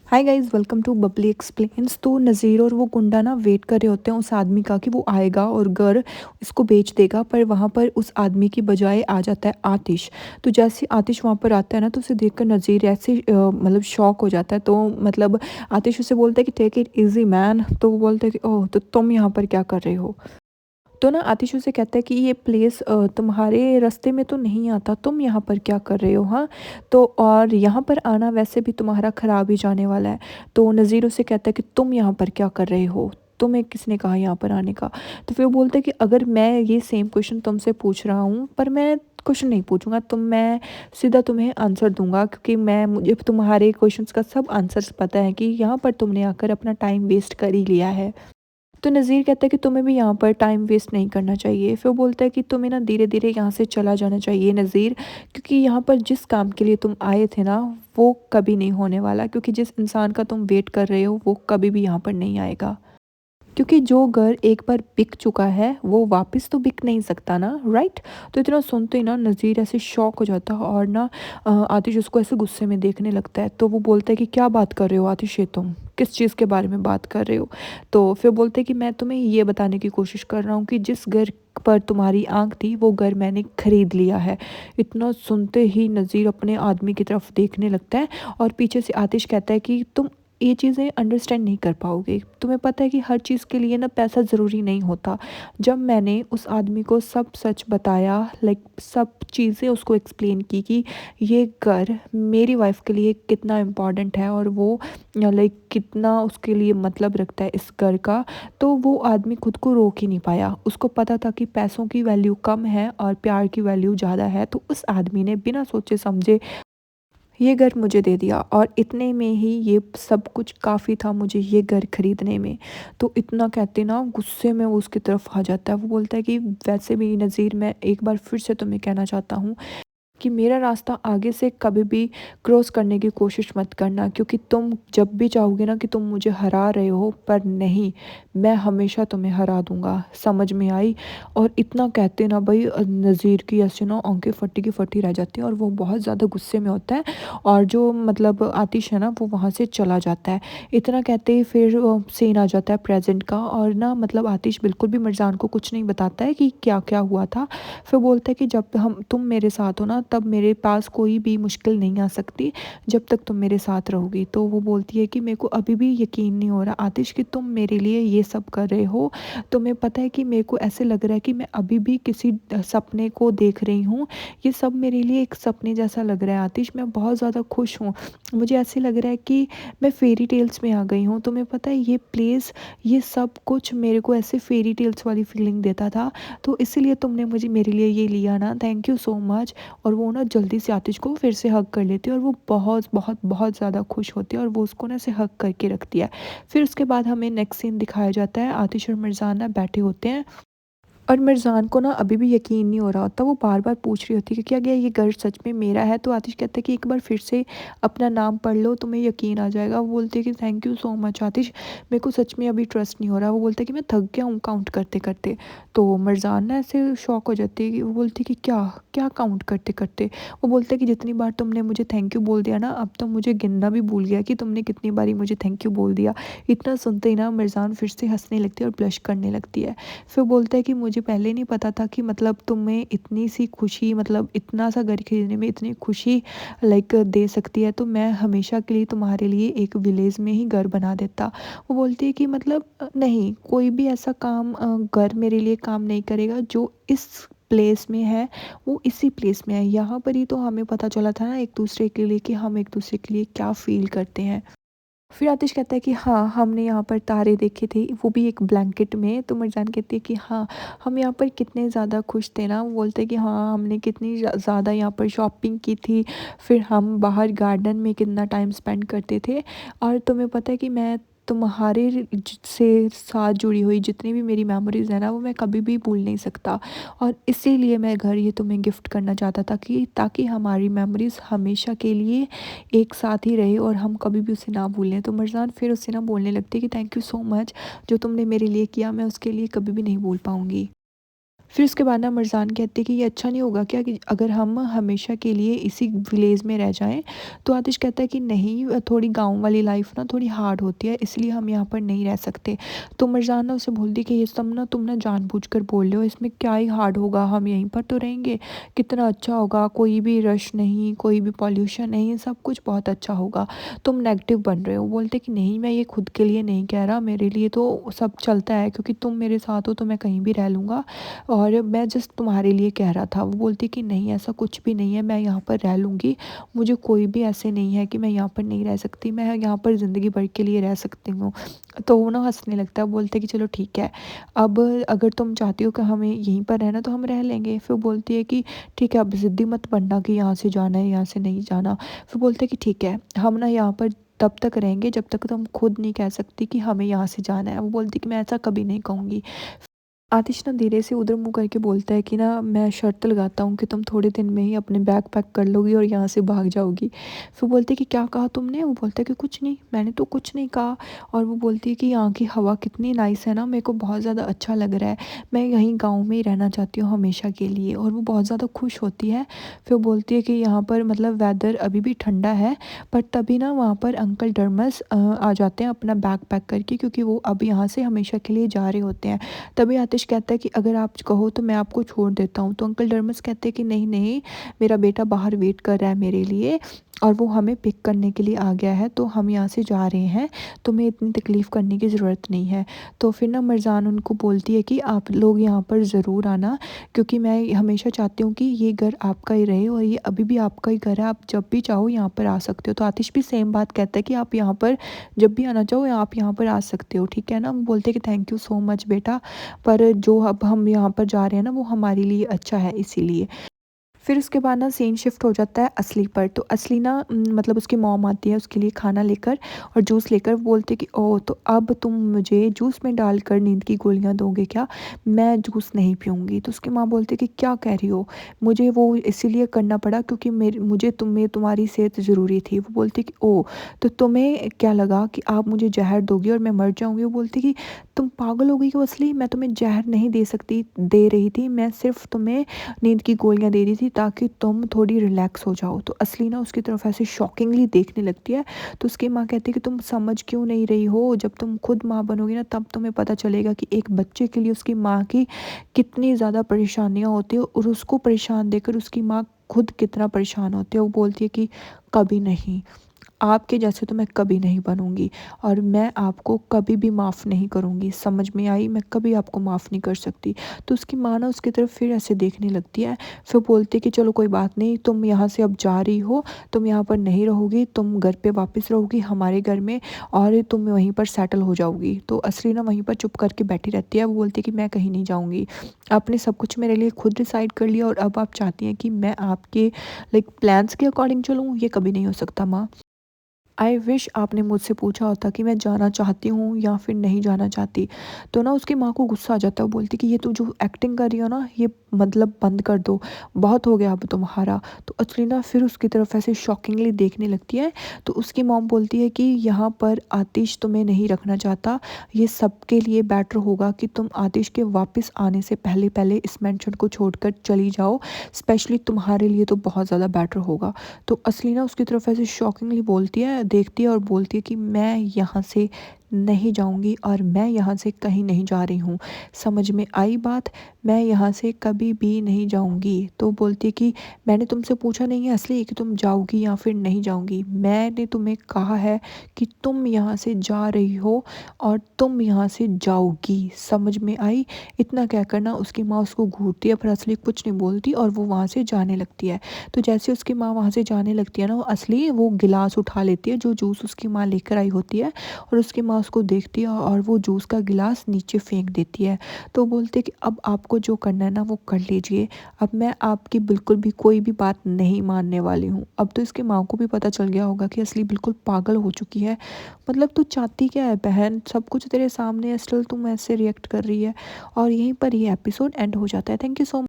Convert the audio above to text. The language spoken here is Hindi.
Hi guys, welcome to bubbly explains. तो नज़ीर और वो गुंडा ना वेट कर रहे होते हैं उस आदमी का कि वो आएगा और घर इसको बेच देगा। पर वहाँ पर उस आदमी की बजाय आ जाता है आतिश। तो जैसे आतिश वहाँ पर आता है ना, तो उसे देखकर नज़ीर ऐसे मतलब शॉक हो जाता है। तो मतलब आतिश उसे बोलता है कि टेक इट इजी मैन। तो वो बोलता है कि ओह, तो तुम यहाँ पर क्या कर रहे हो। तो ना आतिश उसे कहता है कि ये प्लेस तुम्हारे रास्ते में तो नहीं आता, तुम यहाँ पर क्या कर रहे हो। हाँ, तो और यहाँ पर आना वैसे भी तुम्हारा ख़राब ही जाने वाला है। तो नज़ीर उसे कहता है कि तुम यहाँ पर क्या कर रहे हो, तुम्हें किसने कहा यहाँ पर आने का। तो फिर वो बोलता है कि अगर मैं ये सेम क्वेश्चन तुमसे पूछ रहा हूँ, पर मैं क्वेश्चन नहीं पूछूंगा, तुम मैं सीधा तुम्हें आंसर दूंगा, क्योंकि मैं मुझे तुम्हारे क्वेश्चंस का सब आंसर्स पता है कि यहाँ पर तुमने आकर अपना टाइम वेस्ट कर ही लिया है। तो नज़ीर कहता है कि तुम्हें भी यहाँ पर टाइम वेस्ट नहीं करना चाहिए। फिर वो बोलता है कि तुम्हें ना धीरे धीरे यहाँ से चला जाना चाहिए नज़ीर, क्योंकि यहाँ पर जिस काम के लिए तुम आए थे ना, वो कभी नहीं होने वाला। क्योंकि जिस इंसान का तुम वेट कर रहे हो वो कभी भी यहाँ पर नहीं आएगा। क्योंकि जो घर एक बार बिक चुका है वो वापस तो बिक नहीं सकता ना, राइट। तो इतना सुनते ही ना नज़ीर ऐसे शॉक हो जाता है और ना आतिश उसको ऐसे गुस्से में देखने लगता है। तो वो बोलता है कि क्या बात कर रहे हो आतिश, ये तुम किस चीज़ के बारे में बात कर रहे हो। तो फिर बोलते हैं कि मैं तुम्हें ये बताने की कोशिश कर रहा हूँ कि जिस घर पर तुम्हारी आंख थी वो घर मैंने खरीद लिया है। इतना सुनते ही नज़ीर अपने आदमी की तरफ देखने लगता है और पीछे से आतिश कहता है कि तुम ये चीज़ें अंडरस्टैंड नहीं कर पाओगे। तुम्हें पता है कि हर चीज़ के लिए ना पैसा ज़रूरी नहीं होता। जब मैंने उस आदमी को सब सच बताया, लाइक सब चीज़ें उसको एक्सप्लेन की कि ये घर मेरी वाइफ के लिए कितना इम्पोर्टेंट है और वो लाइक कितना उसके लिए मतलब रखता है इस घर का, तो वो आदमी खुद को रोक ही नहीं पाया। उसको पता था कि पैसों की वैल्यू कम है और प्यार की वैल्यू ज़्यादा है। तो उस आदमी ने बिना सोचे समझे ये घर मुझे दे दिया और इतने में ही ये सब कुछ काफ़ी था मुझे ये घर खरीदने में। तो इतना कहते ना गुस्से में वो उसकी तरफ आ जाता है। वो बोलता है कि वैसे भी नज़ीर, मैं एक बार फिर से तुम्हें कहना चाहता हूँ कि मेरा रास्ता आगे से कभी भी क्रॉस करने की कोशिश मत करना, क्योंकि तुम जब भी चाहोगे ना कि तुम मुझे हरा रहे हो, पर नहीं, मैं हमेशा तुम्हें हरा दूंगा। समझ में आई। और इतना कहते ना भाई नज़ीर की ऐसे ना आंखें फटी की फटी रह जाती हैं और वो बहुत ज़्यादा गुस्से में होता है। और जो मतलब आतिश है ना वो वहाँ से चला जाता है। इतना कहते ही फिर सीन आ जाता है प्रेजेंट का, और ना मतलब आतिश बिल्कुल भी मिर्ज़ान को कुछ नहीं बताता है कि क्या क्या हुआ था। फिर बोलता है कि जब हम तुम मेरे साथ हो ना, तब मेरे पास कोई भी मुश्किल नहीं आ सकती जब तक तुम मेरे साथ रहोगी। तो वो बोलती है कि मेरे को अभी भी यकीन नहीं हो रहा आतिश कि तुम मेरे लिए ये सब कर रहे हो। तुम्हें पता है कि मेरे को ऐसे लग रहा है कि मैं अभी भी किसी सपने को देख रही हूँ। ये सब मेरे लिए एक सपने जैसा लग रहा है आतिश, मैं बहुत ज़्यादा खुश हूँ। मुझे ऐसे लग रहा है कि मैं फेरी टेल्स में आ गई हूँ। तुम्हें पता है ये प्लेस, ये सब कुछ मेरे को ऐसे फेरी टेल्स वाली फीलिंग देता था। तो इसीलिए तुमने मुझे मेरे लिए ये लिया ना, थैंक यू सो मच। और वो ना जल्दी से आतिश को फिर से हग कर लेती है और वो बहुत बहुत बहुत ज़्यादा खुश होती है और वो उसको ना ऐसे हग करके रखती है। फिर उसके बाद हमें नेक्स्ट सीन दिखाया जाता है, आतिश और मिर्ज़ान ना बैठे होते हैं और मिर्ज़ान को ना अभी भी यकीन नहीं हो रहा होता। वो बार बार पूछ रही होती है कि क्या क्या ये घर सच में मेरा है। तो आतिश कहता है कि एक बार फिर से अपना नाम पढ़ लो, तुम्हें यकीन आ जाएगा। वो बोलती है कि थैंक यू सो मच आतिश, मेरे को सच में अभी ट्रस्ट नहीं हो रहा। वो बोलता है कि मैं थक गया हूँ काउंट करते करते। तो मिर्ज़ान ना ऐसे शॉक हो जाती है कि वो बोलती है कि क्या क्या काउंट करते करते। वो बोलता है कि जितनी बार तुमने मुझे थैंक यू बोल दिया ना, अब तो मुझे गिनना भी भूल गया कि तुमने कितनी बारी मुझे थैंक यू बोल दिया। इतना सुनते ही ना मिर्ज़ान फिर से हंसने लगती है और ब्लश करने लगती है। फिर बोलता है कि मुझे पहले नहीं पता था कि मतलब तुम्हें इतनी सी खुशी, मतलब इतना सा घर खरीदने में इतनी खुशी लाइक दे सकती है। तो मैं हमेशा के लिए तुम्हारे लिए एक विलेज में ही घर बना देता। वो बोलती है कि मतलब नहीं, कोई भी ऐसा काम घर मेरे लिए काम नहीं करेगा जो इस प्लेस में है, वो इसी प्लेस में है। यहाँ पर ही तो हमें पता चला था ना एक दूसरे के लिए कि हम एक दूसरे के लिए क्या फील करते हैं। फिर आतिश कहता है कि हाँ, हमने यहाँ पर तारे देखे थे, वो भी एक ब्लैंकेट में। तो मिर्जान कहती है कि हाँ, हम यहाँ पर कितने ज़्यादा खुश थे ना। वो बोलते हैं कि हाँ, हमने कितनी ज़्यादा यहाँ पर शॉपिंग की थी। फिर हम बाहर गार्डन में कितना टाइम स्पेंड करते थे। और तुम्हें पता है कि मैं तुम्हारे से साथ जुड़ी हुई जितनी भी मेरी मेमोरीज़ है ना, वो मैं कभी भी भूल नहीं सकता। और इसीलिए मैं घर ये तुम्हें गिफ्ट करना चाहता था कि ताकि हमारी मेमोरीज़ हमेशा के लिए एक साथ ही रहे और हम कभी भी उसे ना भूलें। तो मिर्ज़ान फिर उससे ना बोलने लगती है कि थैंक यू सो मच, जो तुमने मेरे लिए किया मैं उसके लिए कभी भी नहीं भूल पाऊँगी। फिर उसके बाद ना मरज़ान कहती है कि ये अच्छा नहीं होगा क्या कि अगर हम हमेशा के लिए इसी विलेज में रह जाएँ? तो आतिश कहता है कि नहीं, थोड़ी गाँव वाली लाइफ़ ना थोड़ी हार्ड होती है, इसलिए हम यहाँ पर नहीं रह सकते। तो मरज़ान ना उसे बोलती है कि ये सब ना तुम ना जानबूझकर बोल रहे हो, इसमें क्या ही हार्ड होगा, हम यहीं पर तो रहेंगे, कितना अच्छा होगा, कोई भी रश नहीं, कोई भी पॉल्यूशन नहीं, सब कुछ बहुत अच्छा होगा। तुम नेगेटिव बन रहे हो। बोलते कि नहीं, मैं ये खुद के लिए नहीं कह रहा, मेरे लिए तो सब चलता है क्योंकि तुम मेरे साथ हो तो मैं कहीं भी रह लूँगा, और मैं जस्ट तुम्हारे लिए कह रहा था। वो बोलती कि नहीं, ऐसा कुछ भी नहीं है, मैं यहाँ पर रह लूँगी, मुझे कोई भी ऐसे नहीं है कि मैं यहाँ पर नहीं रह सकती, मैं यहाँ पर ज़िंदगी भर के लिए रह सकती हूँ। तो वो ना हँसने लगता है, बोलते कि चलो ठीक है, अब अगर तुम चाहती हो कि हमें यहीं पर रहना तो हम रह लेंगे। फिर बोलती है कि ठीक है, अब ज़िद्दी मत बनना कि यहाँ से जाना है, यहाँ से नहीं जाना। फिर बोलते कि ठीक है, हम ना यहाँ पर तब तक रहेंगे जब तक तुम खुद नहीं कह सकती कि हमें यहाँ से जाना है। वो बोलती कि मैं ऐसा कभी नहीं कहूँगी। आतिश ना धीरे से उधर मुँह करके बोलता है कि ना मैं शर्त लगाता हूँ कि तुम थोड़े दिन में ही अपने बैग पैक कर लोगी और यहाँ से भाग जाओगी। फिर बोलती है कि क्या कहा तुमने? वो बोलता है कि कुछ नहीं, मैंने तो कुछ नहीं कहा। और वो बोलती है कि यहाँ की हवा कितनी नाइस है ना, मेरे को बहुत ज़्यादा अच्छा लग रहा है। मैं यहीं गाँव में ही रहना चाहती हूँ हमेशा के लिए, और वो बहुत ज़्यादा खुश होती है। फिर बोलती है कि यहाँ पर मतलब वेदर अभी भी ठंडा है, पर तभी ना वहाँ पर अंकल डर्मस आ जाते हैं अपना बैग पैक करके, क्योंकि वो अब यहाँ से हमेशा के लिए जा रहे होते हैं। तभी आतिश कहता है कि अगर आप कहो तो मैं आपको छोड़ देता हूँ। तो अंकल डर्मस कहते हैं कि नहीं नहीं, मेरा बेटा बाहर वेट कर रहा है मेरे लिए, और वो हमें पिक करने के लिए आ गया है, तो हम यहाँ से जा रहे हैं, तुम्हें इतनी तकलीफ़ करने की ज़रूरत नहीं है। तो फिर ना मरज़ान उनको बोलती है कि आप लोग यहाँ पर ज़रूर आना, क्योंकि मैं हमेशा चाहती हूँ कि ये घर आपका ही रहे, और ये अभी भी आपका ही घर है, आप जब भी चाहो यहाँ पर आ सकते हो। तो आतिश भी सेम बात कहता है कि आप यहाँ पर जब भी आना चाहो आप यहाँ पर आ सकते हो, ठीक है ना। वो बोलते हैं कि थैंक यू सो मच बेटा, पर जो अब हम यहाँ पर जा रहे हैं ना वो हमारे लिए अच्छा है इसीलिए। फिर उसके बाद ना सीन शिफ्ट हो जाता है असली पर। तो असली ना मतलब उसकी मॉम आती है उसके लिए खाना लेकर और जूस लेकर। बोलते कि ओह, तो अब तुम मुझे जूस में डालकर नींद की गोलियां दोगे क्या? मैं जूस नहीं पीऊँगी। तो उसकी माँ बोलती कि क्या कह रही हो? मुझे वो इसीलिए करना पड़ा क्योंकि मुझे तुम्हारी सेहत ज़रूरी थी। वो बोलती कि ओह, तो तुम्हें क्या लगा कि आप मुझे ज़हर दोगी और मैं मर जाऊँगी? वो बोलती कि तुम पागल हो गई हो असली, मैं तुम्हें ज़हर नहीं दे रही थी, मैं सिर्फ तुम्हें नींद की गोलियाँ दे रही थी ताकि तुम थोड़ी रिलैक्स हो जाओ। तो असली ना उसकी तरफ ऐसे शॉकिंगली देखने लगती है। तो उसकी माँ कहती है कि तुम समझ क्यों नहीं रही हो? जब तुम खुद माँ बनोगी ना तब तुम्हें पता चलेगा कि एक बच्चे के लिए उसकी माँ की कितनी ज़्यादा परेशानियाँ होती है, और उसको परेशान देखकर उसकी माँ खुद कितना परेशान होती है। वो बोलती है कि कभी नहीं, आपके जैसे तो मैं कभी नहीं बनूँगी, और मैं आपको कभी भी माफ़ नहीं करूँगी। समझ में आई? मैं कभी आपको माफ़ नहीं कर सकती। तो उसकी माँ ना उसकी तरफ फिर ऐसे देखने लगती है। फिर बोलती है कि चलो कोई बात नहीं, तुम यहाँ से अब जा रही हो, तुम यहाँ पर नहीं रहोगी, तुम घर पे वापस रहोगी हमारे घर में, और तुम वहीं पर सेटल हो जाओगी। तो असली ना वहीं पर चुप करके बैठी रहती है। वो बोलती है कि मैं कहीं नहीं जाऊँगी। आपने सब कुछ मेरे लिए खुद डिसाइड कर लिया, और अब आप चाहती हैं कि मैं आपके लाइक प्लान्स के अकॉर्डिंग चलूँ? ये कभी नहीं हो सकता माँ। आई विश आपने मुझसे पूछा होता कि मैं जाना चाहती हूँ या फिर नहीं जाना चाहती। तो ना उसकी माँ को गुस्सा आ जाता है। वो बोलती कि ये तू जो एक्टिंग कर रही हो ना, ये मतलब बंद कर दो, बहुत हो गया अब तुम्हारा। तो असलीना फिर उसकी तरफ ऐसे शॉकिंगली देखने लगती है। तो उसकी मॉम बोलती है कि यहाँ पर आतिश तुम्हें नहीं रखना चाहता, ये सबके लिए बेटर होगा कि तुम आतिश के वापस आने से पहले पहले इस मेंशन को छोड़कर चली जाओ, स्पेशली तुम्हारे लिए तो बहुत ज़्यादा बेटर होगा। तो असलीना उसकी तरफ ऐसे शॉकिंगली बोलती है, देखती है और बोलती है कि मैं यहाँ से नहीं जाऊँगी, और मैं यहाँ से कहीं नहीं जा रही हूँ। समझ में आई बात? मैं यहाँ से कभी भी नहीं जाऊँगी। तो बोलती है कि मैंने तुमसे पूछा नहीं है असली कि तुम जाओगी या फिर नहीं जाओगी। मैंने तुम्हें कहा है कि तुम यहाँ से जा रही हो और तुम यहाँ से जाओगी। समझ में आई? इतना कहकर ना उसकी माँ उसको घूरती है, पर असली कुछ नहीं बोलती और वो वहाँ से जाने लगती है। तो जैसे उसकी माँ वहाँ से जाने लगती है ना, वो असली वो गिलास उठा लेती है जो जूस उसकी माँ लेकर आई होती है, और उसकी माँ उसको देखती है और वो जूस का गिलास नीचे फेंक देती है। तो बोलते कि अब आपको जो करना है ना वो कर लीजिए, अब मैं आपकी बिल्कुल भी कोई भी बात नहीं मानने वाली हूँ। अब तो इसकी माँ को भी पता चल गया होगा कि असली बिल्कुल पागल हो चुकी है। मतलब तू चाहती क्या है बहन, सब कुछ तेरे सामने है, स्टिल तुम ऐसे रिएक्ट कर रही है। और यहीं पर ये एपिसोड एंड हो जाता है। Thank you so